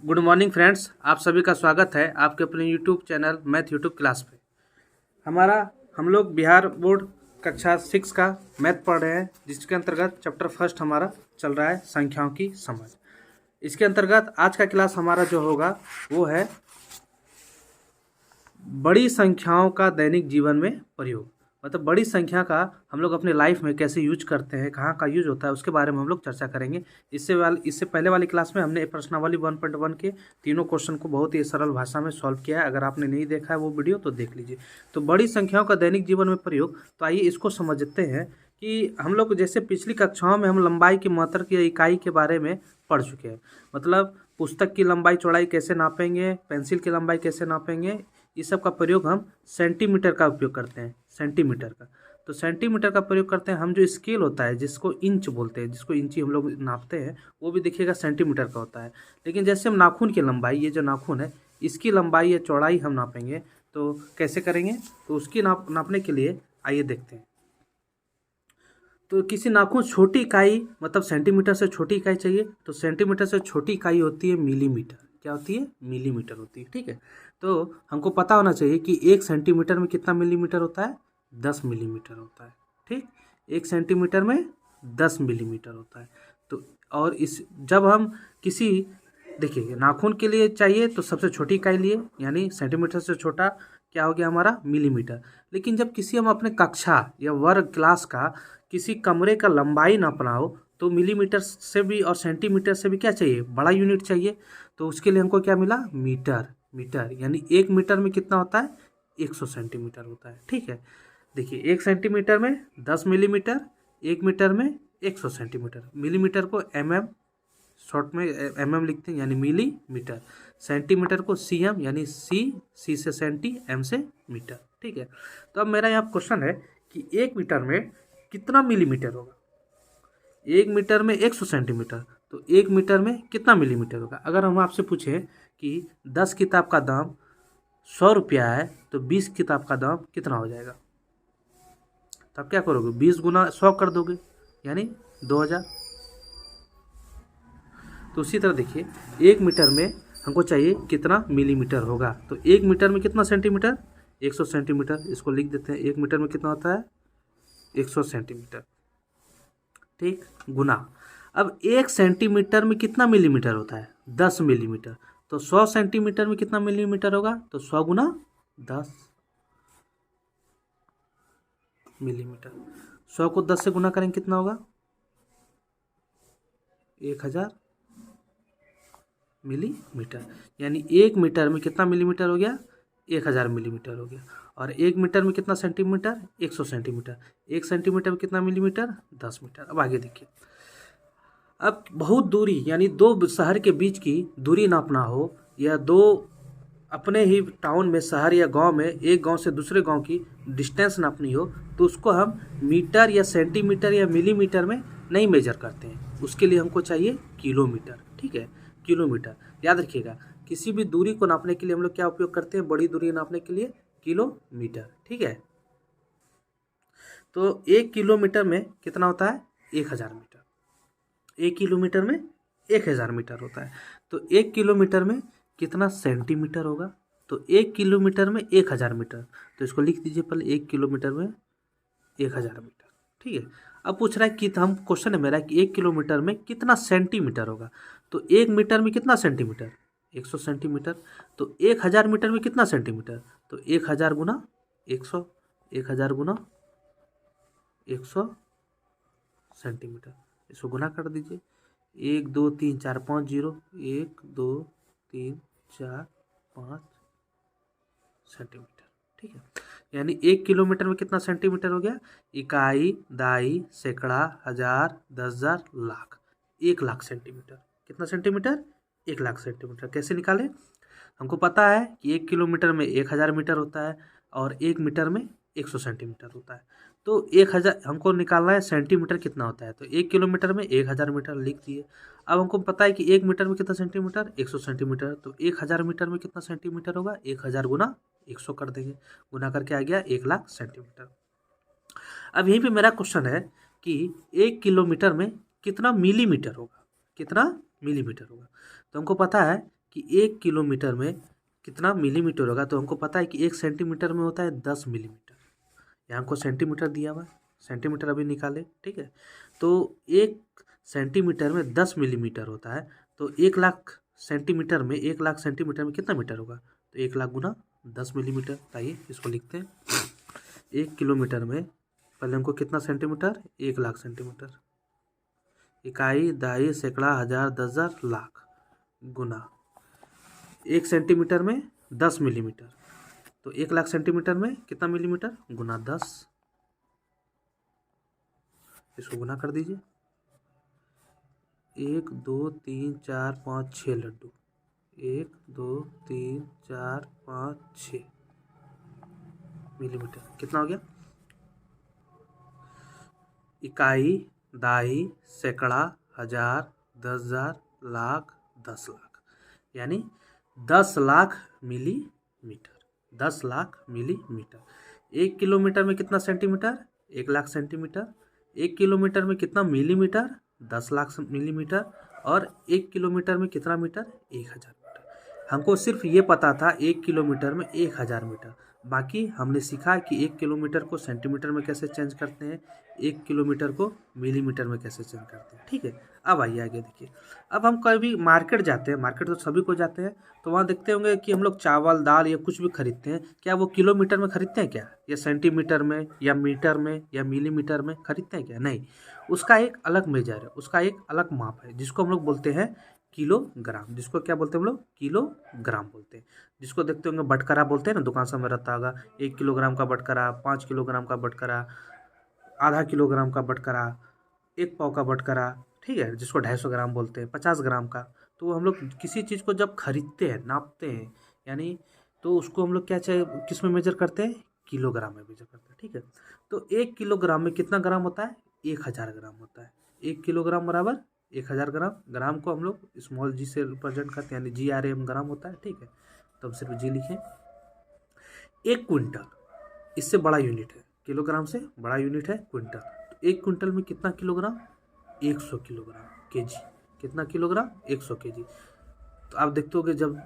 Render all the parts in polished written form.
Good morning friends, आप सभी का स्वागत है आपके अपने YouTube channel math YouTube class पे। हमारा हम लोग बिहार बोर्ड कक्षा 6 का मैथ पढ़ रहे हैं, जिसके अंतर्गत चैप्टर फर्स्ट हमारा चल रहा है संख्याओं की समझ। इसके अंतर्गत आज का क्लास हमारा जो होगा वो है बड़ी संख्याओं का दैनिक जीवन में प्रयोग। मतलब बड़ी संख्या का हम लोग अपने लाइफ में कैसे यूज करते हैं, कहाँ का यूज होता है, उसके बारे में हम लोग चर्चा करेंगे। इससे पहले वाली क्लास में हमने प्रश्नावली 1.1 के तीनों क्वेश्चन को बहुत ही सरल भाषा में सॉल्व किया है। अगर आपने नहीं देखा है वो वीडियो तो देख लीजिए। तो बड़ी संख्याओं का दैनिक जीवन में प्रयोग, तो आइए इसको समझते हैं कि हम लोग जैसे पिछली कक्षाओं में हम लंबाई की मात्रा की इकाई के बारे में पढ़ चुके हैं। मतलब पुस्तक की लंबाई चौड़ाई कैसे नापेंगे, पेंसिल की लंबाई कैसे नापेंगे, इस सब का प्रयोग हम सेंटीमीटर का उपयोग करते हैं। सेंटीमीटर का, तो सेंटीमीटर का प्रयोग करते हैं हम। जो स्केल होता है जिसको इंच बोलते हैं, जिसको इंची हम लोग नापते हैं, वो भी देखिएगा सेंटीमीटर का होता है। लेकिन जैसे हम नाखून की लंबाई, ये जो नाखून है इसकी लंबाई या चौड़ाई हम नापेंगे तो कैसे करेंगे, तो उसकी नापने के लिए आइए देखते हैं। तो किसी नाखून छोटी इकाई, मतलब सेंटीमीटर से छोटी इकाई चाहिए, तो सेंटीमीटर से छोटी इकाई होती है मिलीमीटर। क्या होती है? मिलीमीटर होती है। ठीक है, तो हमको पता होना चाहिए कि 1 सेंटीमीटर में कितना मिलीमीटर होता है? 10 मिलीमीटर होता है। ठीक, 1 सेंटीमीटर में 10 मिलीमीटर होता है। तो और इस जब हम किसी, देखिए नाखून के लिए चाहिए तो सबसे छोटी इकाई लिए, यानी सेंटीमीटर से छोटा क्या हो गया हमारा? मिलीमीटर। लेकिन जब किसी हम अपने कक्षा या वर्ग क्लास का किसी कमरे का लंबाई नापना हो तो मिलीमीटर से भी और सेंटीमीटर से भी क्या चाहिए? बड़ा यूनिट चाहिए। तो उसके लिए हमको क्या मिला? मीटर। मीटर यानी 1 मीटर में कितना होता है? 100 सेंटीमीटर होता है। ठीक है, देखिए 1 सेंटीमीटर में 10 मिलीमीटर, 1 मीटर में 100 सेंटीमीटर। मिलीमीटर को mm शॉर्ट में mm लिखते हैं, यानी मिलीमीटर। सेंटीमीटर को cm, यानी सी से सेंटी, m से मीटर। ठीक है, तो अब मेरा यहाँ क्वेश्चन है कि 1 मीटर में कितना मिलीमीटर होगा? 1 मीटर में 100 सेंटीमीटर, तो 1 मीटर में कितना मिलीमीटर होगा? अगर हम आपसे पूछें कि 10 किताब का दाम 100 रुपया है तो 20 किताब का दाम कितना हो जाएगा? तो आप क्या करोगे? 20 गुना 100 कर दोगे, यानी 2000। तो उसी तरह देखिए 1 मीटर में हमको चाहिए कितना मिलीमीटर होगा। तो 1 मीटर में कितना सेंटीमीटर? 100 सेंटीमीटर। इसको लिख देते हैं, 1 मीटर में कितना होता है? 100 सेंटीमीटर। ठीक, गुना। अब 1 सेंटीमीटर में कितना मिलीमीटर होता है? 10 मिलीमीटर। तो 100 सेंटीमीटर में कितना मिलीमीटर होगा? तो 100 गुना 10 मिलीमीटर। 100 को 10 से गुना करेंगे कितना होगा? 1000 मिलीमीटर। यानी 1 मीटर में कितना मिलीमीटर हो गया? 1000 मिलीमीटर हो गया। और 1 मीटर में कितना सेंटीमीटर? 100 सेंटीमीटर। 1 सेंटीमीटर में कितना मिलीमीटर? 10 मीटर। अब आगे देखिए, अब बहुत दूरी, यानी दो शहर के बीच की दूरी नापना हो, या दो अपने ही टाउन में, शहर या गांव में, एक गांव से दूसरे गांव की डिस्टेंस नापनी हो, तो उसको हम मीटर या सेंटीमीटर या मिलीमीटर में नहीं मेजर करते हैं। उसके लिए हमको चाहिए किलोमीटर। ठीक है, किलोमीटर। याद रखिएगा, किसी भी दूरी को नापने के लिए हम लोग क्या उपयोग करते हैं? बड़ी दूरी नापने के लिए किलोमीटर। ठीक है, तो 1 किलोमीटर में कितना होता है? 1000 मीटर। 1 किलोमीटर में 1000 मीटर होता है। तो 1 किलोमीटर में कितना सेंटीमीटर होगा? तो 1 किलोमीटर में 1000 मीटर। तो इसको लिख दीजिए पहले, 1 किलोमीटर में 1000 मीटर। ठीक है, अब पूछ रहा है कि हम क्वेश्चन है मेरा कि 1 किलोमीटर में कितना सेंटीमीटर होगा? तो 1 मीटर में कितना सेंटीमीटर? 100 सेंटीमीटर। तो 1000 मीटर में कितना सेंटीमीटर? तो 1000 गुना 100, 1000 गुना 100 सेंटीमीटर। इसको गुना कर दीजिए, 1 2 3 4 5 0, 1 2 3 4 5 सेंटीमीटर। ठीक है, यानी 1 किलोमीटर में कितना सेंटीमीटर हो गया? इकाई, दाई, सैकड़ा, हजार, 10,000, लाख। 1 लाख सेंटीमीटर। कितना सेंटीमीटर? 1 लाख सेंटीमीटर। कैसे निकालें? हमको पता है कि 1 किलोमीटर में 1000 मीटर होता है और 1 मीटर में 100 सेंटीमीटर होता है। तो 1000 हमको निकालना है सेंटीमीटर कितना होता है। तो 1 किलोमीटर में 1000 मीटर लिख दिए। अब हमको पता है कि 1 मीटर में कितना सेंटीमीटर? 100 सेंटीमीटर। तो 1000 मीटर में कितना सेंटीमीटर होगा? 1000 गुना 100 कर देंगे, गुना करके आ गया 1 लाख सेंटीमीटर। अब यहीं पे मेरा क्वेश्चन है कि 1 किलोमीटर में कितना मिलीमीटर होगा? कितना मिलीमीटर होगा? तो हमको पता है कि 1 किलोमीटर में कितना मिलीमीटर होगा, तो हमको पता है कि 1 सेंटीमीटर में होता है 10 मिलीमीटर। यहाँ हमको सेंटीमीटर दिया हुआ है, सेंटीमीटर अभी निकाले, ठीक है। तो 1 सेंटीमीटर में 10 मिलीमीटर होता है, तो 1 लाख सेंटीमीटर में कितना मीटर होगा, तो 1 लाख गुना 10 मिलीमीटर। आइए इसको लिखते हैं। 1 किलोमीटर में पहले हमको कितना सेंटीमीटर, 1 लाख सेंटीमीटर। इकाई, दहाई, सैकड़ा, हजार, 10,000, लाख गुना 1 सेंटीमीटर में 10 मिलीमीटर, तो 1 लाख सेंटीमीटर में कितना मिलीमीटर, गुना 10। इसको गुना कर दीजिए। 1 2 3 4 5 6 लड्डू, 1 2 3 4 5 6 मिलीमीटर कितना हो गया। इकाई, दाही, सैकड़ा, हजार, 10,000, लाख, 10 लाख, यानी 10 lakh millimetre. 10 lakh millimetre. 1 kilometre में कितना सेंटीमीटर, 1 लाख सेंटीमीटर। 1 किलोमीटर में कितना मिलीमीटर, 10 लाख मिलीमीटर। और 1 किलोमीटर में कितना मीटर, 1,000 मीटर। हमको सिर्फ ये पता था 1 किलोमीटर में 1,000 मीटर। बाकी हमने सीखा कि 1 किलोमीटर को सेंटीमीटर में कैसे चेंज करते हैं, 1 किलोमीटर को मिलीमीटर में कैसे चेंज करते हैं, ठीक है। अब आइए आगे देखिए। अब हम कभी मार्केट जाते हैं, मार्केट तो सभी को जाते हैं, तो वहाँ देखते होंगे कि हम लोग चावल, दाल या कुछ भी खरीदते हैं, क्या वो किलोमीटर में खरीदते हैं क्या, या सेंटीमीटर में, या मीटर में, या मिलीमीटर में खरीदते हैं क्या, नहीं। उसका एक अलग मेजर है, उसका एक अलग माप है, जिसको हम लोग बोलते हैं किलोग्राम। जिसको क्या बोलते हैं हम लोग, किलोग्राम बोलते हैं। जिसको देखते होंगे बटकरा बोलते हैं ना, दुकान सब में रहता होगा, 1 किलोग्राम का बटकरा, 5 किलोग्राम का बटकरा, आधा किलोग्राम का बटकरा, 1 पाव का बटकरा, ठीक है, जिसको 250 ग्राम बोलते हैं, 50 ग्राम का। तो हम लोग किसी चीज़ को जब खरीदते हैं, नापते हैं, यानी तो उसको हम लोग क्या चाहे किस में मेजर करते हैं, किलोग्राम में मेजर करते हैं, ठीक है। तो 1 किलोग्राम में कितना ग्राम होता है, 1,000 ग्राम होता है। 1 किलोग्राम बराबर 1,000 ग्राम। ग्राम को हम लोग स्मॉल जी से रिप्रेजेंट करते हैं, यानी GRM ग्राम होता है, ठीक है। तो हम सिर्फ जी लिखें। 1 क्विंटल इससे बड़ा यूनिट है, किलोग्राम से बड़ा यूनिट है क्विंटल। तो 1 क्विंटल में कितना किलोग्राम, 100 किलोग्राम, केजी। कितना किलोग्राम, 100 केजी। तो आप देखते हो कि जब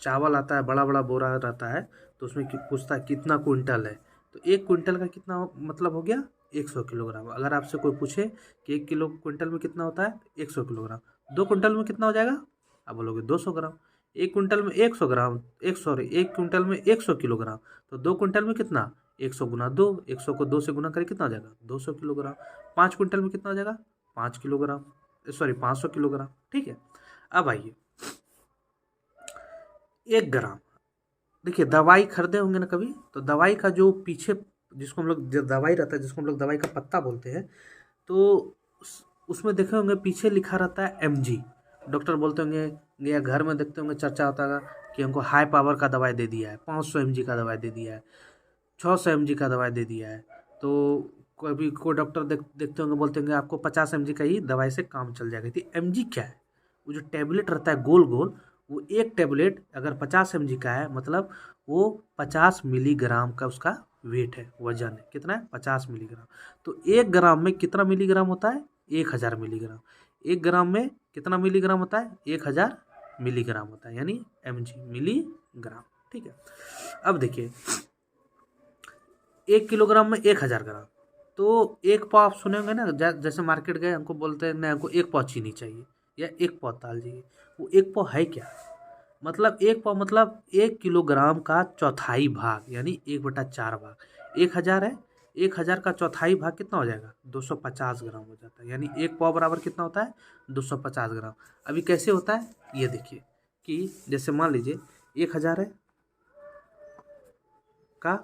चावल आता है, बड़ा बड़ा बोरा रहता है, तो उसमें पूछता है कितना क्विंटल है, तो 1 क्विंटल का कितना मतलब हो गया, 100 किलोग्राम। अगर आपसे कोई पूछे कि 1 क्विंटल में कितना होता है, 100 किलोग्राम। 2 क्विंटल में कितना हो जाएगा, आप बोलोगे 200 ग्राम। 1 क्विंटल में 100 ग्राम, 1 क्विंटल में 100 किलोग्राम, तो 2 क्विंटल में कितना, 100 गुना 2, 100 को 2 से गुना करें कितना हो जाएगा, 200 किलोग्राम। 5 क्विंटल में कितना हो जाएगा, 5 किलोग्राम, 500 किलोग्राम, ठीक है। अब आइए 1 ग्राम। देखिए दवाई खरीदे होंगे ना कभी, तो दवाई का जो पीछे जिसको हम लोग, जो दवाई रहता है, जिसको हम लोग दवाई का पत्ता बोलते हैं, तो उसमें देखे होंगे पीछे लिखा रहता है MG। डॉक्टर बोलते होंगे, या घर में देखते होंगे चर्चा होता है कि हमको हाई पावर का दवाई दे दिया है, 500 mg का दवाई दे दिया है, 600 mg का दवाई दे दिया है। तो कभी कोई डॉक्टर देखते होंगे, बोलते होंगे आपको 50 mg का ही दवाई से काम चल जाएगा। तो MG क्या है, वो जो टैबलेट रहता है गोल गोल, वो एक टैबलेट अगर 50 mg का है, मतलब वो 50 मिलीग्राम का उसका वेट है, वजन है, कितना है, 50 मिलीग्राम। तो 1 ग्राम में कितना मिलीग्राम होता है, 1,000 मिलीग्राम। 1 ग्राम में कितना मिलीग्राम होता है, 1,000 मिलीग्राम होता है, यानी MG, मिलीग्राम, ठीक है। अब देखिए 1 किलोग्राम में 1,000 ग्राम, तो 1 पाव आप सुने होंगे ना, जैसे मार्केट गए, हमको बोलते हैं नहीं, हमको 1 पाव चीनी चाहिए या 1 पाव दाल चाहिए। वो 1 पाव है क्या, मतलब 1 पाव मतलब 1 किलोग्राम का चौथाई भाग, यानी 1/4 भाग। 1,000 है, 1,000 का चौथाई भाग कितना हो जाएगा, 250 ग्राम हो जाता है, यानी 1 पाव बराबर कितना होता है, 250 ग्राम। अभी कैसे होता है ये देखिए, कि जैसे मान लीजिए 1,000 है का,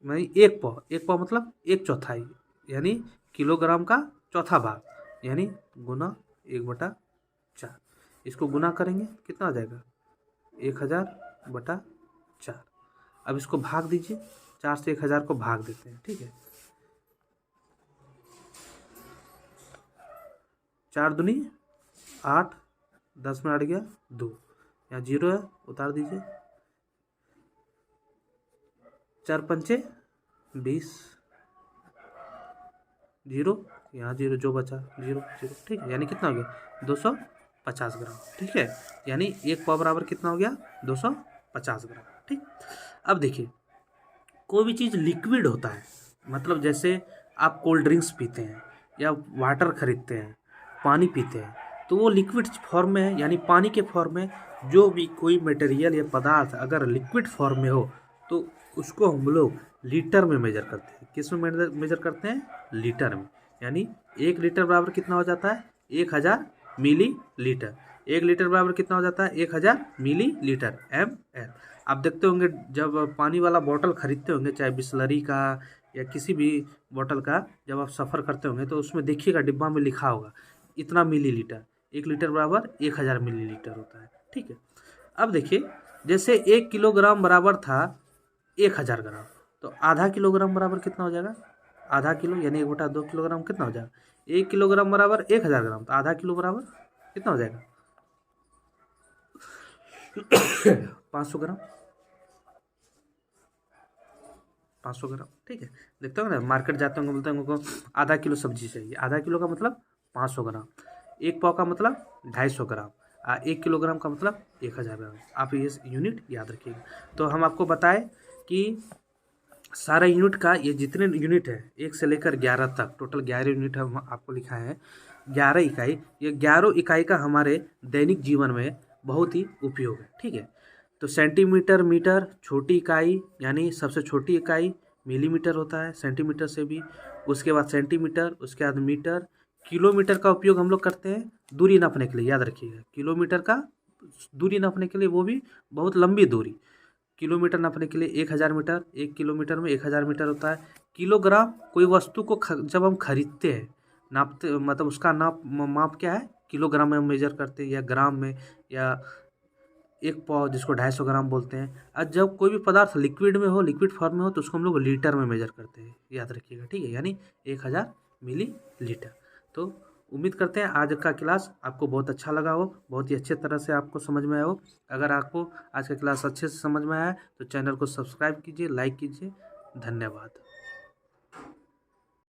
नहीं 1 पाव, 1 पाव मतलब 1/4, यानी किलोग्राम का चौथा भाग, यानी गुना 1/4। इसको गुना करेंगे कितना आ जाएगा, 1,000/4। अब इसको भाग दीजिए, 4 से 1,000 को भाग देते हैं, ठीक है। 4 दूनी 8, 10 में 8 गया 2, यहाँ 0 है, उतार दीजिए। 4 पंचे 20, 0, यहाँ 0, जो बचा 0 0, ठीक है, यानी कितना हो गया, 250 250 ग्राम। ठीक है, यानी 1 पाव बराबर कितना हो गया? 250 ग्राम। ठीक, अब देखिए कोई भी चीज़ लिक्विड होता है, मतलब जैसे आप कोल्ड ड्रिंक्स पीते हैं या वाटर खरीदते हैं, पानी पीते हैं, तो वो लिक्विड फॉर्म में है, यानी पानी के फॉर्म में जो भी कोई मटेरियल या पदार्थ अगर लिक्विड फॉर्म में हो तो उसको हम लोग लीटर में मेजर करते हैं। किस में मेजर करते हैं? लीटर में। यानी 1 लीटर बराबर कितना हो जाता है? 1000 मिली लीटर। 1 लीटर बराबर कितना हो जाता है? 1000 मिली लीटर, ml। आप देखते होंगे जब पानी वाला बॉटल खरीदते होंगे, चाहे बिसलरी का या किसी भी बॉटल का, जब आप सफ़र करते होंगे तो उसमें देखिएगा डिब्बा में लिखा होगा इतना मिलीलीटर। 1 लीटर बराबर 1000 मिलीलीटर होता है। ठीक है, अब देखिए जैसे 1 किलोग्राम बराबर था 1000 ग्राम, तो आधा किलोग्राम बराबर कितना हो जाएगा? आधा किलो यानी 1/2 किलोग्राम कितना हो जाएगा? 1 किलोग्राम बराबर 1000 ग्राम, तो आधा किलो बराबर कितना हो जाएगा? 500 ग्राम। 500 ग्राम। ठीक है, देखते हो ना, मार्केट जाते होंगे, बोलते हैं उनको आधा किलो सब्जी चाहिए। आधा किलो का मतलब 500 ग्राम, 1 पाव का मतलब 250 ग्राम, 1 किलोग्राम का मतलब 1000 ग्राम। आप ये यूनिट याद रखिएगा। तो हम आपको बताएं कि सारा यूनिट का, ये जितने यूनिट है 1 से लेकर 11 तक, टोटल 11 यूनिट हम आपको लिखा है, 11 इकाई। ये 11 इकाई का हमारे दैनिक जीवन में बहुत ही उपयोग है। ठीक है, तो सेंटीमीटर, मीटर छोटी इकाई, यानी सबसे छोटी इकाई मिलीमीटर होता है, सेंटीमीटर से भी, उसके बाद सेंटीमीटर, उसके बाद मीटर। किलोमीटर का उपयोग हम लोग करते हैं दूरी नापने के लिए, याद रखिएगा। किलोमीटर का दूरी नापने के लिए, वो भी बहुत लंबी दूरी। किलोमीटर नापने के लिए 1000 मीटर, 1 किलोमीटर में 1000 मीटर होता है। किलोग्राम, कोई वस्तु को जब हम खरीदते हैं, नापते, मतलब उसका माप क्या है? किलोग्राम में हम मेजर करते हैं, या ग्राम में, या 1 पाव जिसको 250 ग्राम बोलते हैं। और जब कोई भी पदार्थ लिक्विड में हो, लिक्विड फॉर्म में हो, तो उसको हम लोग लीटर में मेजर करते हैं, याद रखिएगा। ठीक है, यानी 1000 मिली लीटर। तो उम्मीद करते हैं आज का क्लास आपको बहुत अच्छा लगा हो, बहुत ही अच्छे तरह से आपको समझ में आया हो। अगर आपको आज का क्लास अच्छे से समझ में आया है तो चैनल को सब्सक्राइब कीजिए, लाइक कीजिए। धन्यवाद।